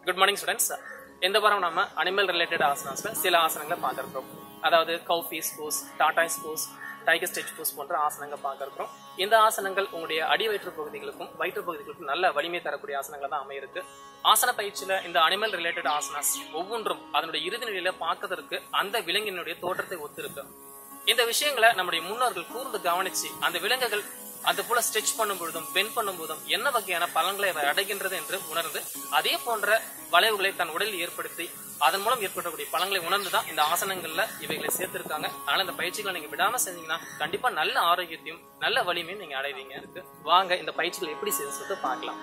Good morning students. இந்த வாரம் நாம அனிமல் ரிலேட்டட் ஆசனாஸ்ல சில ஆசனங்களை பார்க்க இருக்கிறோம். அதாவது cow face pose, tortoise pose, tiger stretch pose போன்ற ஆசனங்களை பார்க்க இருக்கிறோம். இந்த ஆசனங்கள் உங்களுடைய அடி வயிற்று பகுதிகளுக்கும் வயிற்று பகுதிகளுக்கும் நல்ல வலிமை தரக்கூடிய ஆசனங்கள் தான் அமையிருக்கு. ஆசன பயிற்சியில இந்த அனிமல் ரிலேட்டட் ஆசனாஸ் ஒவ்வொன்றும் அதனுடைய இறுதி நிலையில பார்க்கறதுக்கு அந்த விலங்கினுடைய தோற்றத்தை ஒத்திருக்கு. இந்த விஷயங்களை நம்முடைய முன்னோர்கள் கூர்ந்து கவனிச்சு அந்த விலங்குகள் அது போல ஸ்ட்ரெச் பண்ணும் பொழுதும் பெண்ட் பண்ணும் போதும் என்ன வகையான பலன்களை அவை அடைகின்றது என்று உணர்ந்து அதே போன்ற வளைவுகளை தன் உடலில் ஏற்படுத்தி அதன் மூலம் ஏற்படக்கூடிய பலன்களை உணர்ந்துதான் இந்த ஆசனங்கள்ல இவைகளை சேர்த்திருக்காங்க. அதனால இந்த பயிற்சிகளை நீங்க விடாம செஞ்சீங்கன்னா கண்டிப்பா நல்ல ஆரோக்கியத்தையும் நல்ல வலிமையும் நீங்க அடைவீங்க. இருக்கு வாங்க இந்த பயிற்சிகளை எப்படி செய்து பார்க்கலாம்.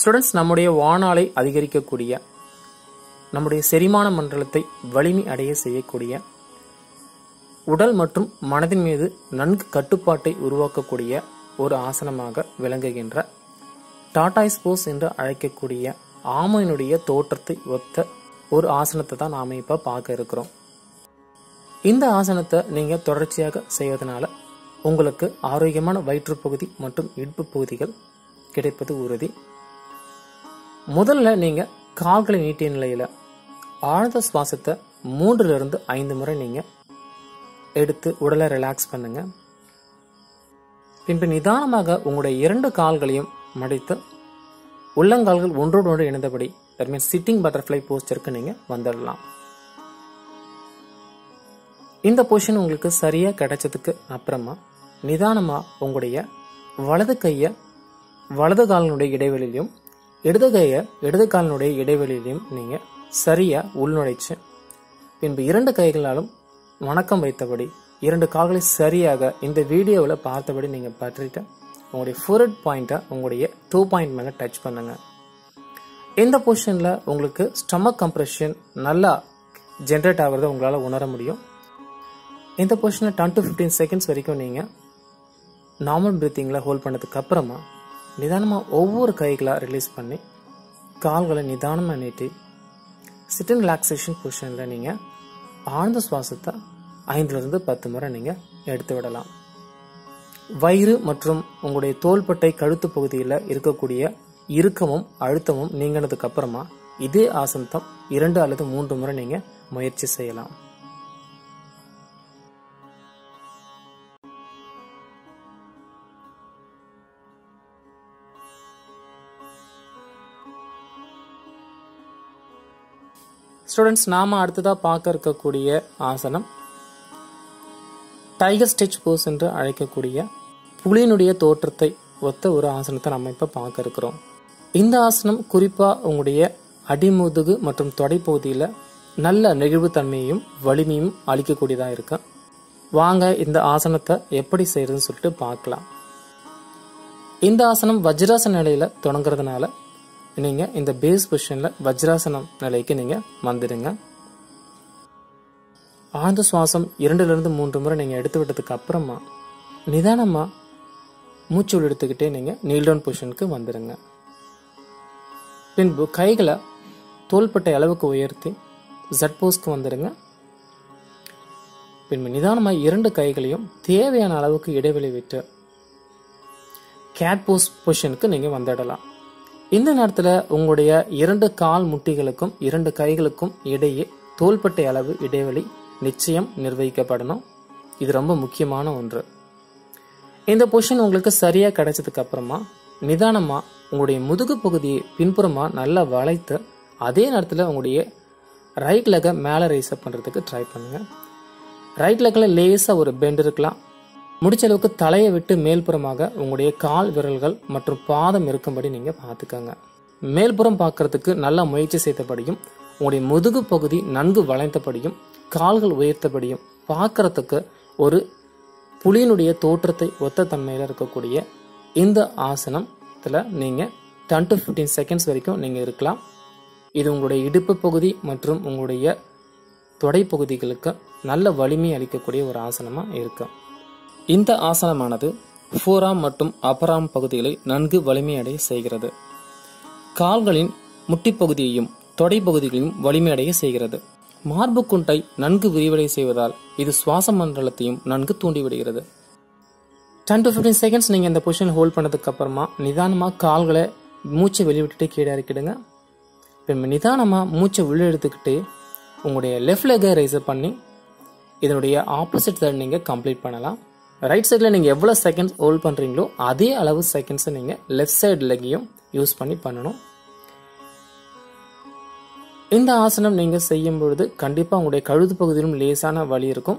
ஸ்டூடெண்ட்ஸ், நம்முடைய வானாலை அதிகரிக்கக்கூடிய, நம்முடைய செரிமான மண்டலத்தை வலிமை அடைய செய்யக்கூடிய, உடல் மற்றும் மனதின் மீது நன்கு கட்டுப்பாட்டை உருவாக்கக்கூடிய ஒரு ஆசனமாக விளங்குகின்ற டாடாய்ஸ் போஸ் என்று அழைக்கக்கூடிய ஆமையினுடைய தோற்றத்தை ஒத்த ஒரு ஆசனத்தை தான் நாம இப்ப பார்க்க இருக்கிறோம். இந்த ஆசனத்தை நீங்க தொடர்ச்சியாக செய்வதனால உங்களுக்கு ஆரோக்கியமான வயிற்றுப்பகுதி மற்றும் இடுப்பு பகுதிகள் கிடைப்பது உறுதி. முதல்ல நீங்க கால்களை நீட்டிய நிலையில ஆழ்ந்த சுவாசத்தை 3 to 5 முறை நீங்க எடுத்து உடலை ரிலாக்ஸ் பண்ணுங்க. பின்பு நிதானமாக உங்களுடைய 2 கால்களையும் மடித்து உள்ளங்கால்கள் ஒன்றோடு ஒன்று இணைந்தபடி, தட் மீன்ஸ் சிட்டிங் பட்டர்ஃப்ளை போஸ்டருக்கு நீங்க வந்துடலாம். இந்த பொசிஷன் உங்களுக்கு சரியா கிடைச்சதுக்கு அப்புறமா நிதானமா உங்களுடைய வலது கைய வலது காலினுடைய இடைவெளியிலும் இடது காலினுடைய இடைவெளியிலையும் நீங்க சரியா உள்நுழைச்சு பின்பு 2 கைகளாலும் வணக்கம் வைத்தபடி 2 கால்களை சரியாக இந்த வீடியோவில் பார்த்தபடி நீங்க பற்றிட்டு உங்களுடைய ஃபோர்ஹெட் பாயிண்ட்டை உங்களுடைய டோ பாயிண்ட் மேல டச் பண்ணுங்க. இந்த பொசிஷன்ல உங்களுக்கு ஸ்டமக் கம்ப்ரெஷன் நல்லா ஜென்ரேட் ஆகுறத உங்களால உணர முடியும். இந்த பொசிஷனை 10 to 15 seconds வரைக்கும் நீங்க நார்மல் பிரீத்திங்ல ஹோல்ட் பண்ணதுக்கு அப்புறமா நிதானமா ஒவ்வொரு கைகளா ரிலீஸ் பண்ணி கால்களை நிதானமா நீட்டி சிட் அண்ட் ரிலாக்ஸேஷன் பொசிஷன்ல நீங்க ஆழ்ந்த சுவாசத்தை 5 to 10 முறை நீங்க எடுத்து விடலாம். வயிறு மற்றும் உங்களுடைய தோள்பட்டை கழுத்து பகுதியில் இருக்கக்கூடிய இறுக்கமும் அழுத்தமும் நீங்கினதுக்கு அப்புறமா இதே ஆசனத்தை 2 அல்லது 3 முறை நீங்க முயற்சி செய்யலாம். ஸ்டூடெண்ட்ஸ், நாம அடுத்ததா பார்க்க இருக்கக்கூடிய ஆசனம் டைகர் ஸ்டெச் போஸ் என்று அழைக்கக்கூடிய புலியினுடைய தோற்றத்தை ஒத்த ஒரு ஆசனத்தை நம்ம இப்ப பார்க்க இருக்கிறோம். இந்த ஆசனம் குறிப்பா உங்களுடைய அடிமுதுகு மற்றும் தொடை பகுதியில நல்ல நெகிழ்வுத்தன்மையையும் வலிமையும் அளிக்கக்கூடியதா இருக்கு. வாங்க இந்த ஆசனத்தை எப்படி செய்யறதுன்னு சொல்லிட்டு பார்க்கலாம். இந்த ஆசனம் வஜ்ராசன நிலையில தொடங்குறதுனால நீங்க இந்த பேஸ் பொசிஷன்ல வஜ்ராசனம் நிலைக்கு நீங்க வந்துடுங்க. ஆழ்ந்த சுவாசம் 2 to 3 முறை நீங்க எடுத்து விட்டதுக்கு அப்புறமா நிதானமா மூச்சு எடுத்துக்கிட்டே நீங்க நீல் டவுன் பொசிஷனுக்கு வந்துடுங்க. பின்பு கைகளை தோள்பட்டை அளவுக்கு உயர்த்தி ஜட் போஸ்க்கு வந்துடுங்க. பின்பு நிதானமா 2 கைகளையும் தேவையான அளவுக்கு இடைவெளி விட்டு கேட் போஸ் பொசிஷனுக்கு நீங்க வந்துடலாம். இந்த நேரத்துல உங்களுடைய 2 கால் முட்டிகளுக்கும் 2 கைகளுக்கும் இடையே தோள்பட்டை அளவு இடைவெளி நிச்சயம் நிர்வகிக்கப்படணும். இது ரொம்ப முக்கியமான ஒன்று. இந்த பொசிஷன் உங்களுக்கு சரியா கிடைச்சதுக்கு அப்புறமா நிதானமா உங்களுடைய முதுகு பகுதியை பின்புறமா நல்லா வளைத்து அதே நேரத்துல உங்களுடைய ரைட் லெக்கை மேல ரைஸ் அப் பண்றதுக்கு ட்ரை பண்ணுங்க. ரைட் லெக்ல லேசா ஒரு பெண்ட் இருக்கலாம். முடிச்ச அளவுக்கு தலையை விட்டு மேல்புறமாக உங்களுடைய கால் விரல்கள் மற்றும் பாதம் இருக்கும்படி நீங்க பாத்துக்கோங்க. மேல்புறம் பார்க்கறதுக்கு நல்லா முயற்சி செய்தபடியும் உங்களுடைய முதுகு பகுதி நன்கு வளைந்தபடியும் கால்கள் உயர்த்தபடியும் பார்க்கறதுக்கு ஒரு புலியினுடைய தோற்றத்தை ஒத்த தன்மையில இருக்கக்கூடிய இந்த ஆசனத்துல நீங்க 10 to 15 seconds வரைக்கும் நீங்க இருக்கலாம். இது உங்களுடைய இடுப்பு பகுதி மற்றும் உங்களுடைய தொடை பகுதிகளுக்கு நல்ல வலிமை அளிக்கக்கூடிய ஒரு ஆசனமாக இருக்கும். இந்த ஆசனமானது ஃபோராம் மற்றும் அப்பராம் பகுதிகளை நன்கு வலிமையடைய செய்கிறது. கால்களின் முட்டிப்பகுதியையும் தொடை பகுதிகளையும் வலிமையடைய செய்கிறது. மார்பு குண்டை நன்கு விரிவடை செய்வதால் இது சுவாச மண்டலத்தையும் நன்கு தூண்டிவிடுகிறது. 10 to 15 செகண்ட்ஸ் நீங்கள் இந்த பொசிஷன் ஹோல்ட் பண்ணதுக்கு அப்புறமா நிதானமாக கால்களை மூச்சை வெளிவிட்டுட்டு கீழே இறக்கிடுங்க. இப்போ நிதானமாக மூச்சை உள்ளே எடுத்துக்கிட்டு உங்களுடைய லெஃப்ட் லெக்கை ரைஸ் பண்ணி இதனுடைய ஆப்போசிட் சைடு நீங்கள் கம்ப்ளீட் பண்ணலாம். ரைட் சைடில் நீங்கள் எவ்வளோ செகண்ட்ஸ் ஹோல்ட் பண்ணுறீங்களோ அதே அளவு செகண்ட்ஸை நீங்கள் லெஃப்ட் சைடு லெக்கையும் யூஸ் பண்ணி பண்ணணும். இந்த ஆசனம் நீங்கள் செய்யும் பொழுது கண்டிப்பாக உங்களுடைய கழுத்து பகுதியிலும் லேசான வலி இருக்கும்.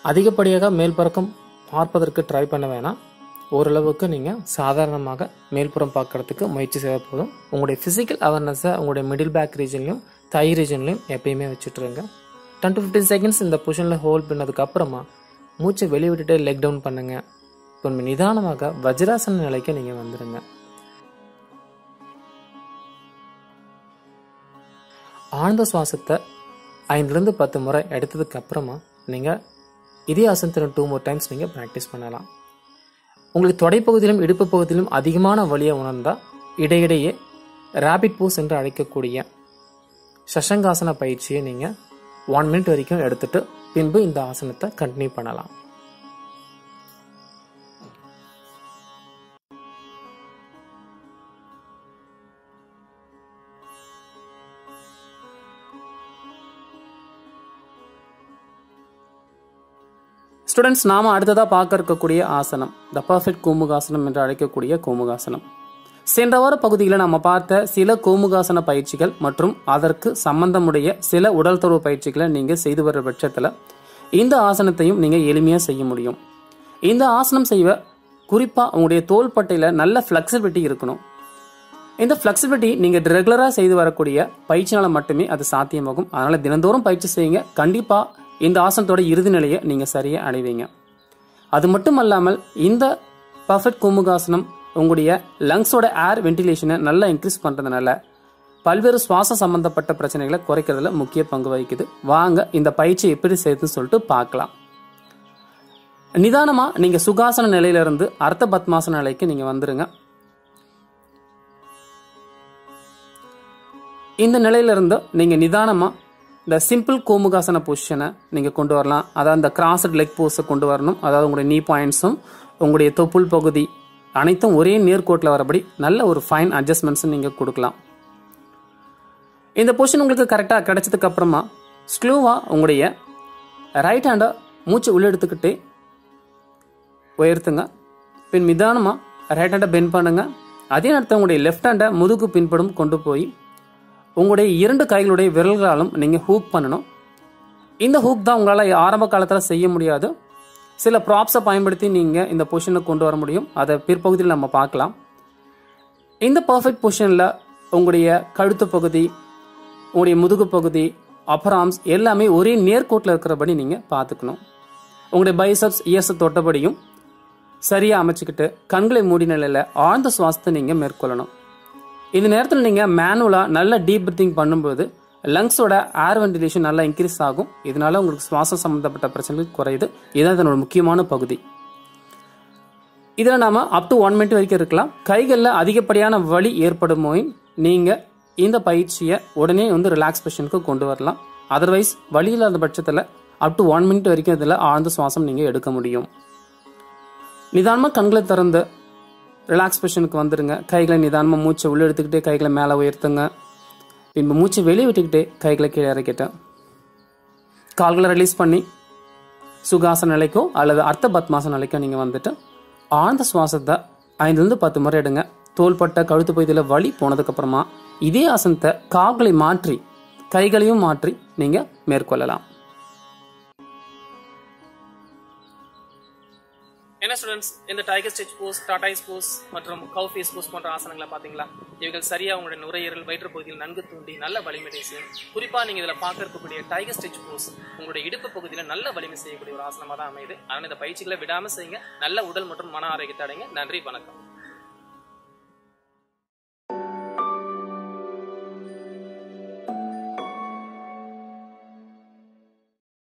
அதிகப்படியாக மேல்புறம் பார்ப்பதற்கு ட்ரை பண்ண வேணாம். ஓரளவுக்கு நீங்கள் சாதாரணமாக மேல்புறம் பார்க்கறதுக்கு முயற்சி செய்ய போதும். உங்களுடைய ஃபிசிக்கல் அவேர்னஸை உங்களுடைய மிடில் பேக் ரீஜன்லையும் தை ரீஜன்லையும் எப்பயுமே வச்சுட்டுருங்க. 10 to 15 செகண்ட்ஸ் இந்த பொசிஷனில் ஹோல்ட் பண்ணதுக்கு அப்புறமா மூச்சை வெளிவிட்டுட்டு லெக் டவுன் பண்ணுங்க. கொஞ்சம் நிதானமாக வஜ்ராசன நிலைக்கு நீங்கள் வந்துடுங்க. ஆழ்ந்த சுவாசத்தை 5 to 10 முறை எடுத்ததுக்கு அப்புறமா நீங்கள் இதே ஆசனத்தை 2 more டைம்ஸ் நீங்கள் ப்ராக்டிஸ் பண்ணலாம். உங்களுக்கு தொடைப்பகுதியிலும் இடுப்பு பகுதியிலும் அதிகமான வலியை உணர்ந்தால் இடையிடையே ரேபிட் போஸ் என்று அழைக்கக்கூடிய சஷங்காசன பயிற்சியை நீங்கள் 1 minute வரைக்கும் எடுத்துட்டு பின்பு இந்த ஆசனத்தை கண்டினியூ பண்ணலாம். ஸ்டூடெண்ட்ஸ், நாம அடுத்ததா பார்க்க இருக்கக்கூடிய ஆசனம் த பர்ஃபெக்ட் கோமுகாசனம் என்று அழைக்கக்கூடிய கோமுகாசனம். சென்ற வார பகுதியில் நம்ம பார்த்த சில கோமுகாசன பயிற்சிகள் மற்றும் அதற்கு சம்பந்தமுடைய சில உடல் தொடர்பு பயிற்சிகளை நீங்க செய்து வர பட்சத்தில் இந்த ஆசனத்தையும் நீங்க எளிமையா செய்ய முடியும். இந்த ஆசனம் செய்வ குறிப்பா உங்களுடைய தோள்பட்டையில நல்ல பிளெக்சிபிலிட்டி இருக்கணும். இந்த பிளெக்சிபிலிட்டி நீங்க ரெகுலரா செய்து வரக்கூடிய பயிற்சினால மட்டுமே அது சாத்தியமாகும். அதனால தினந்தோறும் பயிற்சி செய்யுங்க. கண்டிப்பா இந்த ஆசனத்தோட இறுதி நிலையை நீங்க சரியா அடைவீங்க. அது மட்டும் அல்லாமல் இந்த பர்ஃபெக்ட் கோமுகாசனம் உங்களுடைய லங்ஸோட ஏர் வென்டிலேஷனை நல்லா இன்க்ரீஸ் பண்றதுனால பல்வேறு சுவாச சம்பந்தப்பட்ட பிரச்சனைகளை குறைக்கிறதுல முக்கிய பங்கு வகிக்குது. வாங்க இந்த பயிற்சி எப்படி செய்யுதுன்னு சொல்லிட்டு பார்க்கலாம். நிதானமா நீங்க சுகாசன நிலையில இருந்து அர்த்த பத்மாசன நிலைக்கு நீங்க வந்துருங்க. இந்த நிலையில இருந்து நீங்க நிதானமா இந்த சிம்பிள் கோமுகாசன பொசிஷனை நீங்க கொண்டு வரலாம். அதாவது இந்த கிராஸ்ட் லெக் போஸை கொண்டு வரணும். அதாவது உங்களுடைய நீ பாயிண்ட்ஸும் உங்களுடைய தொப்புள் பகுதி அனைத்தும் ஒரே நேர்கோட்டில் வரபடி நல்ல ஒரு ஃபைன் அட்ஜஸ்ட்மெண்ட்ஸ் நீங்க கொடுக்கலாம். இந்த பொசிஷன் உங்களுக்கு கரெக்டாக கிடைச்சதுக்கு அப்புறமா ஸ்லோவா உங்களுடைய ரைட் ஹேண்டை மூச்சு உள்ள எடுத்துக்கிட்டே உயர்த்துங்க. பின் நிதானமா ரைட் ஹேண்டை பெண்ட் பண்ணுங்க. அதே நேரத்தில் உங்களுடைய லெஃப்ட் ஹேண்டை முதுகு பின்படும் கொண்டு போய் உங்களுடைய 2 கைகளுடைய விரல்களாலும் நீங்க ஹூக் பண்ணணும். இந்த ஹூக் தான் உங்களால் ஆரம்ப காலத்தில் செய்ய முடியாது. சில ப்ராப்ஸை பயன்படுத்தி நீங்க இந்த பொசிஷனை கொண்டு வர முடியும். அதை பிற்பகுதியில் நம்ம பார்க்கலாம். இந்த பர்ஃபெக்ட் பொசிஷனில் உங்களுடைய கழுத்து பகுதி, உங்களுடைய முதுகு பகுதி, அப்பர் ஆர்ம்ஸ் எல்லாமே ஒரே நேர்கோட்டில் இருக்கிறபடி நீங்க பார்த்துக்கணும். உங்களுடைய பைசப்ஸ் இயர்ஸை தொட்டபடியும் சரியா அமைச்சுக்கிட்டு கண்களை மூடி நிலையில ஆழ்ந்த சுவாசத்தை நீங்க மேற்கொள்ளணும். இந்த நேரத்தில் நீங்க மேனுவலா நல்ல டீப் பிரீத்திங் பண்ணும்போது லங்ஸோட ஏர் வென்டிலேஷன் நல்லா இன்க்ரீஸ் ஆகும். இதனால உங்களுக்கு சுவாசம் சம்பந்தப்பட்ட பிரச்சனைகள் குறையுது. இதுதான் இதனோட முக்கியமான பகுதி. இதில் நாம அப் டு 1 minute வரைக்கும் இருக்கலாம். கைகளில் அதிகப்படியான வலி ஏற்படும் போது நீங்க இந்த பயிற்சியை உடனே ரிலாக்ஸ் பொசிஷனுக்கு கொண்டு வரலாம். அதர்வைஸ் வலி இல்லாத பட்சத்தில் அப் டு 1 minute வரைக்கும் இதில் ஆழ்ந்த சுவாசம் நீங்க எடுக்க முடியும். நிதானமாக கண்களை திறந்து ரிலாக்ஸ் பொசிஷனுக்கு வந்துடுங்க. கைகளை நிதானமாக மூச்சை உள்ள எடுத்துக்கிட்டே கைகளை மேலே உயர்த்துங்க. பின்பு மூச்சை வெளியே விட்டுக்கிட்டே கைகளை கீழே இறக்கிட்டேன். கால்களை ரிலீஸ் பண்ணி சுகாசன நிலைக்கோ அல்லது அர்த்த பத்மாசன நிலைக்கோ நீங்கள் வந்துட்டு ஆழ்ந்த சுவாசத்தை 5 to 10 முறை எடுங்க. தோள்பட்ட கழுத்து பகுதியில் வலி போனதுக்கப்புறமா இதே ஆசனத்தை கால்களை மாற்றி கைகளையும் மாற்றி நீங்கள் மேற்கொள்ளலாம். என்ன ஸ்டூடெண்ட்ஸ், இந்த tiger stretch pose, tortoise pose மற்றும் கவ் ஃபேஸ் போஸ் போன்ற ஆசனங்களை பார்த்தீங்களா? இவைகள் சரியா உங்களுடைய நுரையீரல் வயிற்று பகுதியில் நன்கு தூண்டி நல்ல வலிமை செய்யும். குறிப்பா நீங்க இதில் பார்க்க இருக்கக்கூடிய டைகர் ஸ்டிச் போஸ் உங்களுடைய இடுப்பு பகுதியில் நல்ல வலிமை செய்யக்கூடிய ஒரு ஆசனமாக தான் அமையுது. அதனால இந்த பயிற்சிகளை விடாம செய்யுங்க. நல்ல உடல் மற்றும் மன ஆரோக்கியத்தை அடைங்க. நன்றி, வணக்கம்.